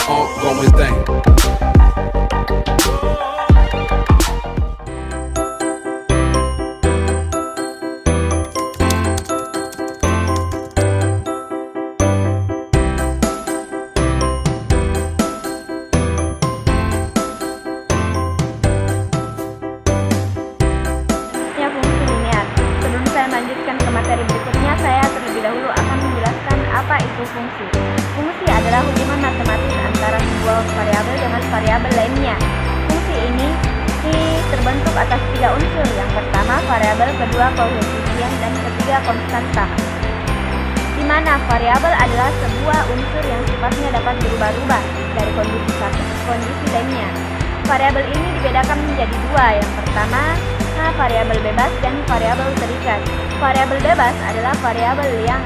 ongoing thing. Ya, fungsi linear. Sebelum saya melanjutkan ke materi berikutnya, saya terlebih dahulu akan menjelaskan apa itu fungsi. Fungsi adalah hubungan matematis antara sebuah variabel dengan variabel lainnya. Fungsi ini terbentuk atas 3 unsur. Yang pertama variabel, kedua koefisien, dan ketiga konstanta. Di mana variabel adalah sebuah unsur yang sifatnya dapat berubah-ubah dari kondisi satu ke kondisi lainnya. Variabel ini dibedakan menjadi 2. Yang pertama, variabel bebas dan variabel terikat. Variabel bebas adalah variabel yang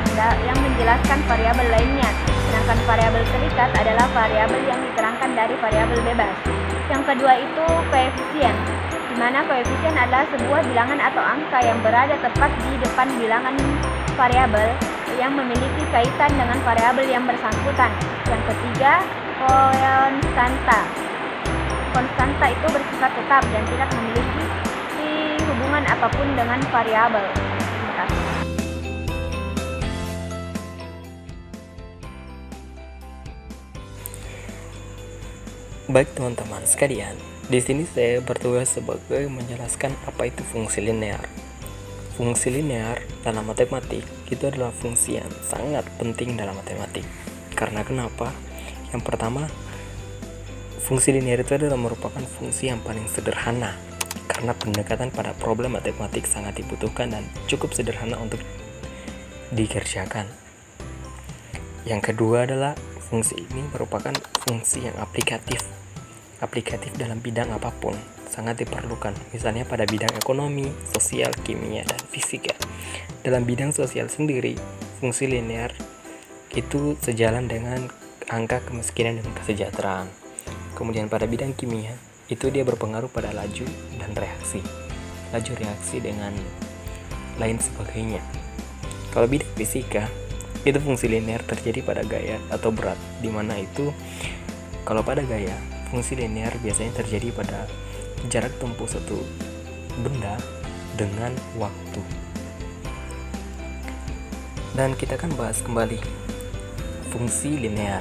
menjelaskan variabel lainnya, sedangkan variabel terikat adalah variabel yang diterangkan dari variabel bebas. Yang kedua itu koefisien, di mana koefisien adalah sebuah bilangan atau angka yang berada tepat di depan bilangan variabel yang memiliki kaitan dengan variabel yang bersangkutan. Yang ketiga, konstanta. Konstanta itu bersifat tetap dan tidak memiliki hubungan apapun dengan variabel. Terima kasih. Baik teman-teman sekalian, di sini saya bertugas sebagai menjelaskan apa itu fungsi linear. Fungsi linear dalam matematik itu adalah fungsi yang sangat penting dalam matematik. Karena kenapa? Yang pertama, fungsi linear itu adalah merupakan fungsi yang paling sederhana. Karena pendekatan pada problem matematik sangat dibutuhkan dan cukup sederhana untuk dikerjakan. Yang kedua adalah fungsi ini merupakan fungsi yang aplikatif dalam bidang apapun, sangat diperlukan, misalnya pada bidang ekonomi, sosial, kimia, dan fisika. Dalam bidang sosial sendiri, fungsi linear itu sejalan dengan angka kemiskinan dan kesejahteraan. Kemudian pada bidang kimia, itu dia berpengaruh pada laju dan reaksi dengan lain sebagainya. Kalau bidang fisika, itu fungsi linear terjadi pada gaya atau berat, di mana itu kalau pada gaya, fungsi linear biasanya terjadi pada jarak tempuh satu benda dengan waktu. Dan kita akan bahas kembali fungsi linear.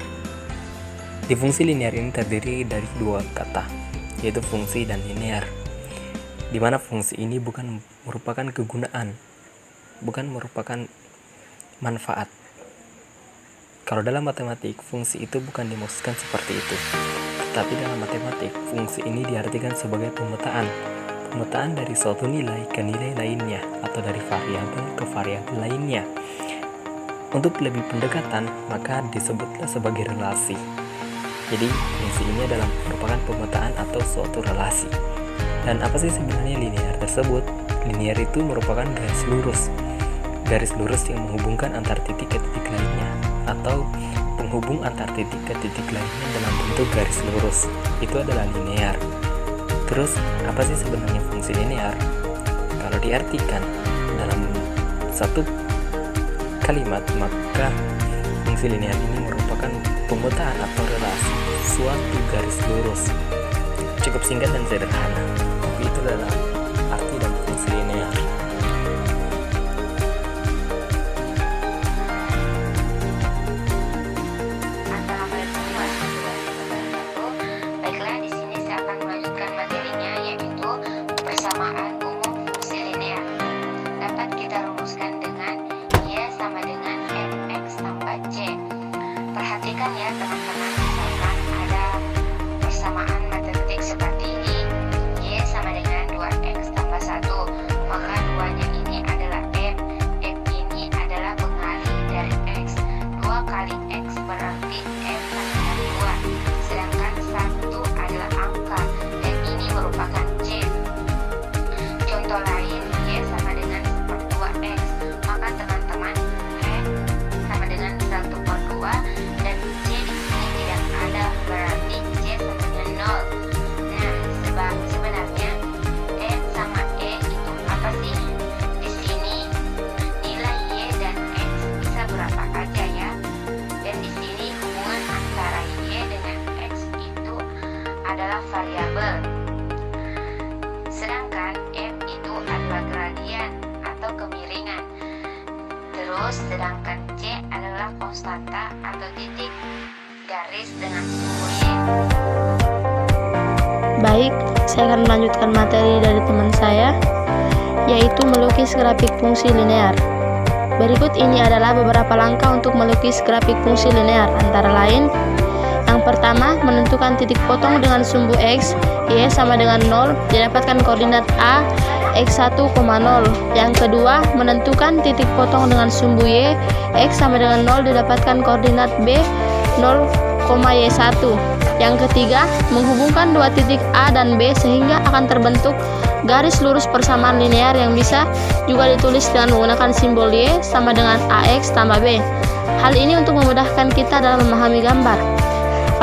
Di fungsi linear ini terdiri dari 2 kata, yaitu fungsi dan linear, di mana fungsi ini bukan merupakan kegunaan, bukan merupakan manfaat. Kalau dalam matematik, fungsi itu bukan dimaksudkan seperti itu. Tetapi dalam matematik, fungsi ini diartikan sebagai pemetaan dari suatu nilai ke nilai lainnya, atau dari variabel ke variabel lainnya. Untuk lebih pendekatan, maka disebutlah sebagai relasi. Jadi, fungsi ini adalah merupakan pemetaan atau suatu relasi. Dan apa sih sebenarnya linear tersebut? Linear itu merupakan garis lurus yang menghubungkan antar titik ke titik lainnya, atau penghubung antar titik ke titik lainnya dalam bentuk garis lurus. Itu adalah linear. Terus, apa sih sebenarnya fungsi linear? Kalau diartikan dalam satu kalimat, maka fungsi linear ini merupakan pemetaan atau relasi suatu garis lurus. Cukup singkat dan sederhana, tapi itu adalah arti dan fungsi linear. Baiklah, di sini saya akan melanjutkan materinya, yaitu persamaan umum fungsi linear. Dapat kita rumuskan dengan Y sama dengan mx tambah c. Perhatikan ya teman-teman, misalkan ada persamaan matematik seperti ini, Y sama dengan 2x tambah 1, maka 2-nya ini adalah M ini adalah pengalih dari X. 2 kali X berarti M panggilan 2, sedangkan 1 adalah angka, dan ini merupakan C. Contoh lain, Y sama dengan 1/2x, maka teman-teman, M sama dengan 1/2, dan C di sini tidak konstanta atau titik garis dengan sumbu Y. Baik, saya akan melanjutkan materi dari teman saya, yaitu melukis grafik fungsi linear. Berikut ini adalah beberapa langkah untuk melukis grafik fungsi linear, antara lain: yang pertama, menentukan titik potong dengan sumbu X, Y sama dengan 0, didapatkan koordinat A, X1, 0. Yang kedua, menentukan titik potong dengan sumbu Y, X sama dengan 0, didapatkan koordinat B, 0, Y1. Yang ketiga, menghubungkan dua titik A dan B sehingga akan terbentuk garis lurus persamaan linear yang bisa juga ditulis dengan menggunakan simbol Y sama dengan AX tambah B. Hal ini untuk memudahkan kita dalam memahami gambar.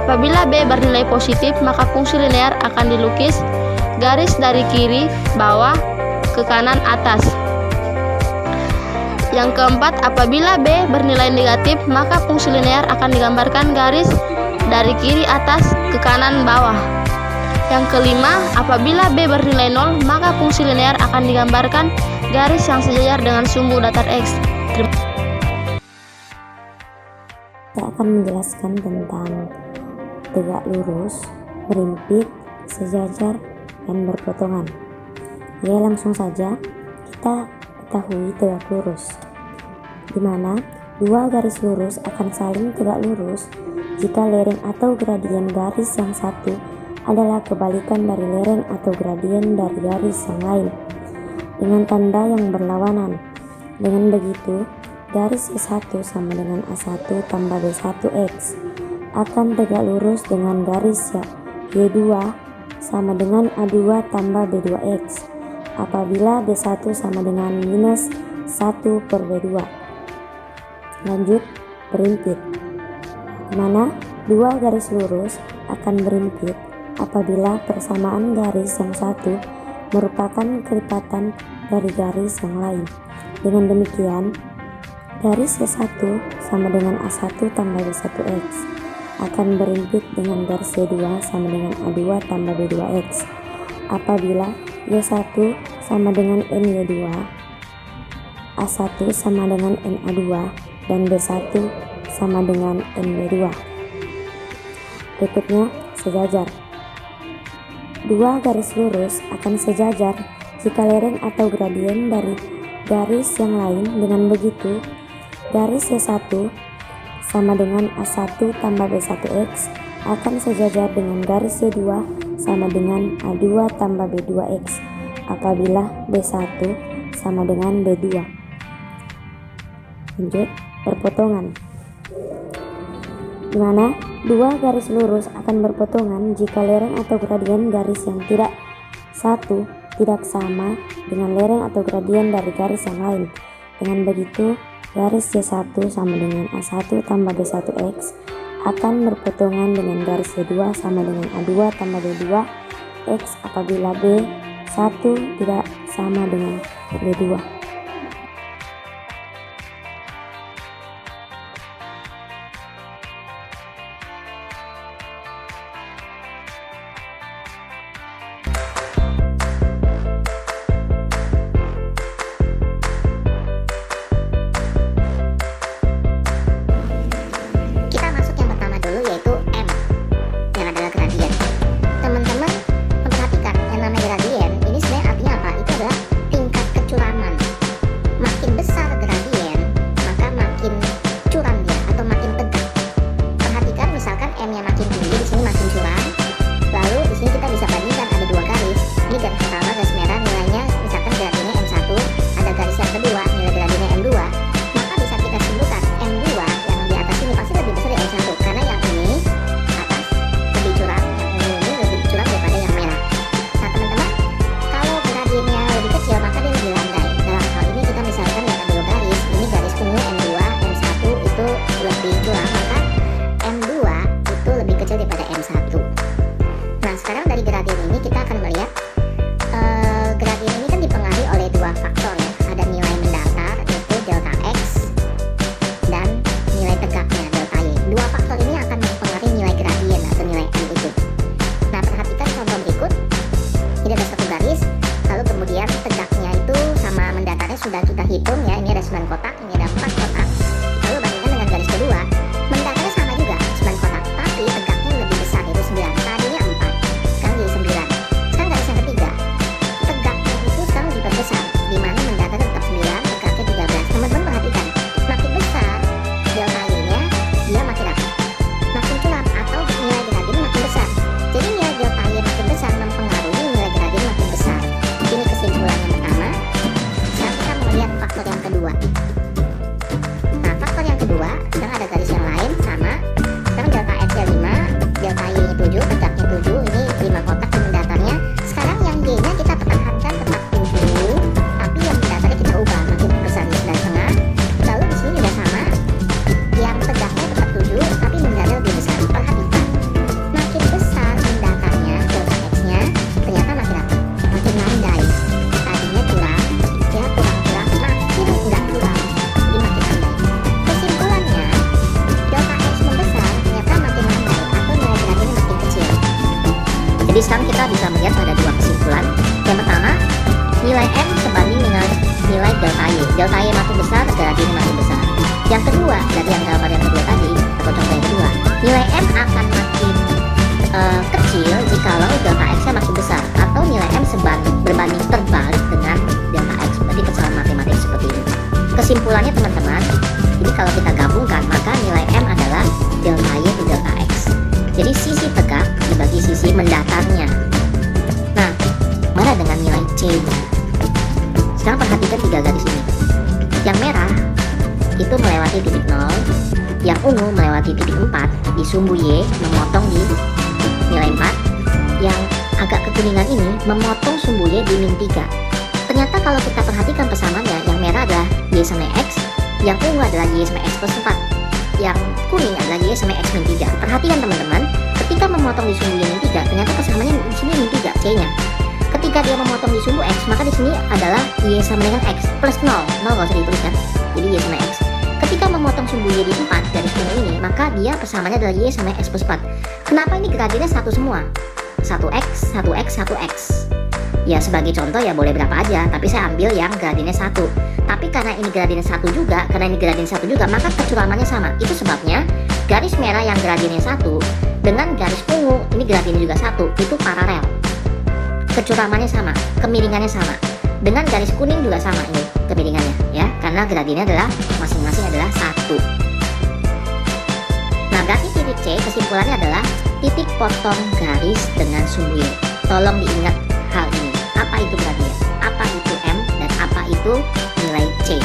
Apabila B bernilai positif, maka fungsi linear akan dilukis garis dari kiri bawah ke kanan atas. Yang keempat, apabila B bernilai negatif, maka fungsi linear akan digambarkan garis dari kiri atas ke kanan bawah. Yang kelima, apabila B bernilai 0, maka fungsi linear akan digambarkan garis yang sejajar dengan sumbu datar X. Saya akan menjelaskan tentang tegak lurus, berimpit, sejajar, dan berpotongan. Ya, langsung saja kita ketahui tegak lurus, di mana dua garis lurus akan saling tegak lurus jika lereng atau gradien garis yang satu adalah kebalikan dari lereng atau gradien dari garis yang lain dengan tanda yang berlawanan. Dengan begitu, garis Y1 sama dengan A1 tambah B1X akan tegak lurus dengan garis Y2 sama dengan A2 tambah B2X apabila B1 sama dengan minus 1 per B2. Lanjut, berimpit, di mana dua garis lurus akan berimpit apabila persamaan garis yang satu merupakan kelipatan dari garis yang lain. Dengan demikian, garis Y1 sama dengan A1 tambah B1X akan berimpit dengan garis Y2 sama dengan A2 tambah B2X apabila Y1 sama dengan NY2, A1 sama dengan NA2, dan B1 sama dengan NB2. Berikutnya, sejajar. Dua garis lurus akan sejajar jika lereng atau gradien dari garis yang lain. Dengan begitu, garis Y1 sama dengan A1 tambah B1X akan sejajar dengan garis Y2 sama dengan A2 tambah B2X apabila B1 sama dengan B2. Lanjut, berpotongan, di mana dua garis lurus akan berpotongan jika lereng atau gradien garis yang tidak sama dengan lereng atau gradien dari garis yang lain. Dengan begitu, garis Y1 sama dengan A1 tambah B1X akan berpotongan dengan garis Y2 sama dengan A2 tambah B2X apabila B1 tidak sama dengan B2. Teman-teman memperhatikan yang namanya gradien ini sebenarnya artinya apa? Itu adalah tingkat kecurangan. Jadi sekarang kita bisa melihat ada dua kesimpulan. Yang pertama, nilai M sebanding dengan nilai delta Y. Delta Y makin besar, gradiennya makin besar. Yang kedua, dari yang gambar yang kedua tadi, atau contoh yang kedua, nilai M akan makin kecil jikalau delta X-nya makin besar, atau nilai M berbanding terbalik dengan delta X. Berarti kesalahan matematik seperti ini. Kesimpulannya teman-teman, ini kalau kita gabungkan, maka nilai M adalah delta Y to delta X. Jadi sisi tegak dibagi sisi mendatarnya. Nah, mana dengan nilai C-nya? Sekarang perhatikan tiga garis ini. Yang merah itu melewati titik 0, yang ungu melewati titik 4 di sumbu Y, memotong di nilai 4. Yang agak kekuningan ini memotong sumbu Y di min 3. Ternyata kalau kita perhatikan persamaannya, yang merah adalah Y sama X, yang ungu adalah Y sama X plus 4, yang kuning adalah Y sama X min 3. Perhatikan teman-teman, ketika memotong di sumbu Y min 3, ternyata persamaannya di sini min 3 C-nya. Ketika dia memotong di sumbu X, maka di sini adalah Y sama dengan X plus 0. 0 gak usah dituliskan, jadi Y sama X. Ketika memotong sumbu Y di 4 garis kuning ini, maka dia persamaannya adalah Y sama X plus 4. Kenapa ini gradiennya satu semua? 1X, 1X, 1X. Ya sebagai contoh ya boleh berapa aja, tapi saya ambil yang gradiennya 1. Tapi karena ini gradiennya 1 juga, maka kecuramannya sama. Itu sebabnya garis merah yang gradiennya 1 dengan garis ungu, ini gradiennya juga 1, itu paralel. Kecuramannya sama, kemiringannya sama. Dengan garis kuning juga sama ini kemiringannya ya, karena gradiennya adalah masing-masing adalah 1. Nah, berarti titik C kesimpulannya adalah titik potong garis dengan sumbu Y. Tolong diingat hal ini. Apa itu gradien? Apa itu M? Dan apa itu nilai C?